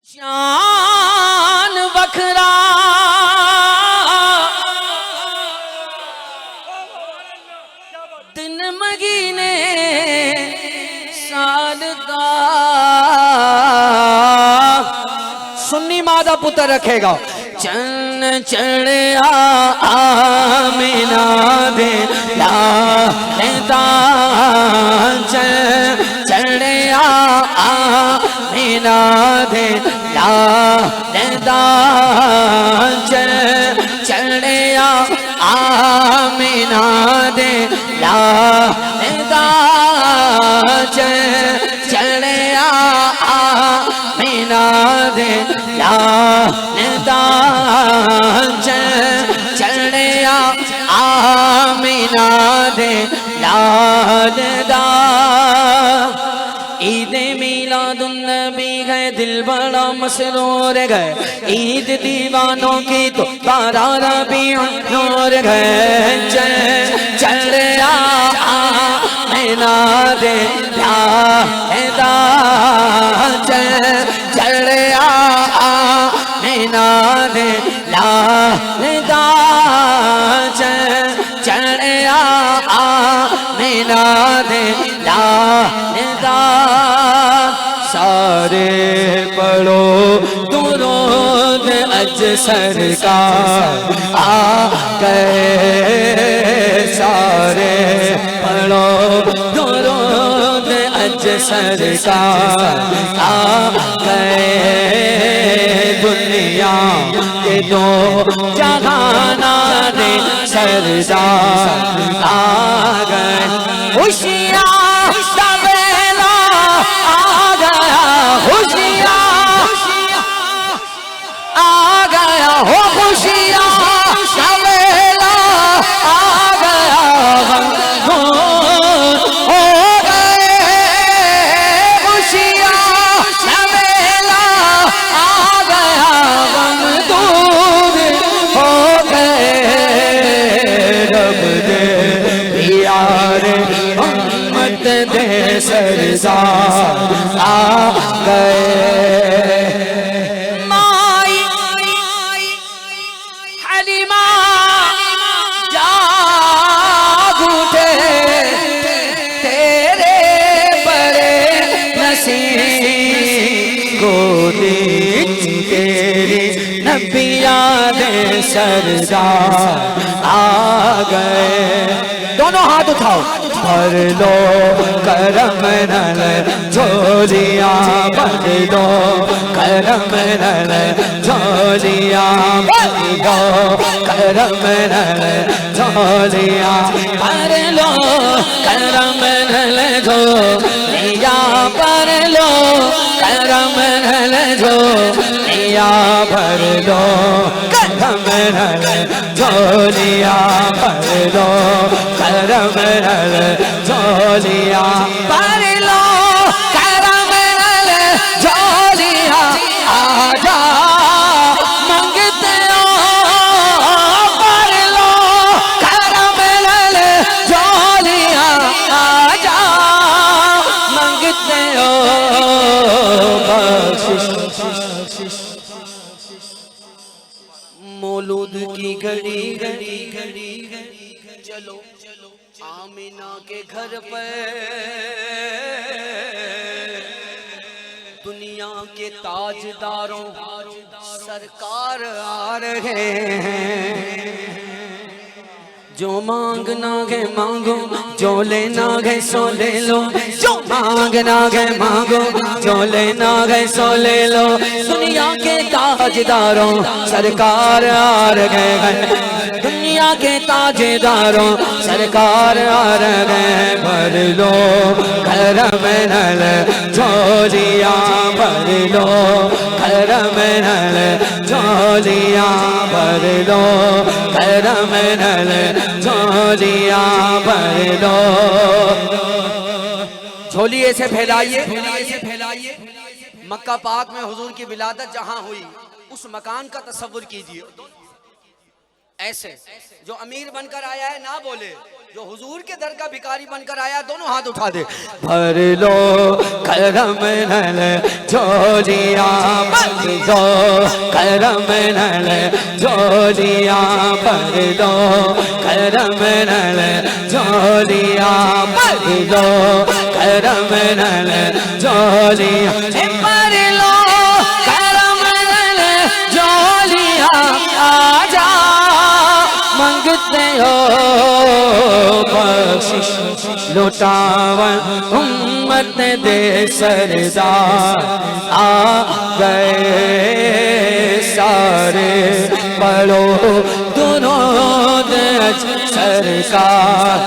शान वखरा दिन महीने साल का सुन्नी मादा पुत्र रखेगा। चन्न चढ़िया आमिना दे लाता चढ़िया आमिना दे लाता चढ़िया आमिना दे लाता चढ़िया आमिना दे लाता चढ़िया आमिना दे लादा। ईद मिलादुन नबी गए दिल बड़ा मसरूर गए, ईद दीवानों की तो बारा रबीउन नूर गए। चढ़िया आमिना दे लादा चढ़िया आमिना दे लादा चढ़िया आमिना दे लादा। सारे पढ़ो दुरूद अज सरकार आ गए, सारे पढ़ो दुरूद अज सरकार आ गए। दुनिया के दो जहाना दे सरदार आ गए। खुशियाँ हो खुशियाँ सवेला आ गया, हो गए खुशियाँ सवेला आ गया, गम दूर हो गए। रब दे प्यार उम्मत दे सरदार आ गए। गोदी तेरी नबिया दे सरदार आ गए। दोनों हाथ उठाओ, भर लो करम नल झोलियाँ, भर लो करम नल झोलियाँ, भर लो करम नल झोलियाँ, भर लो करम नल झोलियाँ, भर लो करम नल झोलियाँ, भर लो करम नल झोलियाँ, भर लो करम नल झोलियाँ, भर लो करम नल झोलियाँ। आजा मंगते हो, भर लो करम नल झोलियाँ, आजा मंगते हो बख्शिश। मौलूद की घड़ी घड़ी घड़ी चलो आमिना के घर पे, दुनिया के ताजदारों सरकार आ रहे हैं। जो मांगना है मांगो, जो लेना है सो ले लो, जो मांगना है मांगो, जो लेना है सो ले लो। दुनिया के ताजदारों सरकार आ रहे हैं, दुनिया के ताजदारों सरकार आ रहे हैं। भर लो करम नल झोलियाँ, भर लो करम नल झोलियाँ, भर लो करम नल झोलियाँ, भर लो। झोली ऐसे फैलाइए, मक्का पाक में हुजूर की विलादत जहां हुई उस मकान का तसव्वुर कीजिए। ऐसे जो अमीर बनकर आया है ना बोले, जो हुजूर के दर का भिखारी बनकर आया दोनों हाथ उठा दे। भर लो करम नल झोलियां, भर लो करम नल झोलियां, भर लो करम नल झोलियां, भर लो करम नल झोलियां, भर लो करम नल झोलियां। आजा मांगते हो बख्शिश लुटावन उम्मत दे सरदार आ गए सारे, पढ़ो दोनों दे सरकार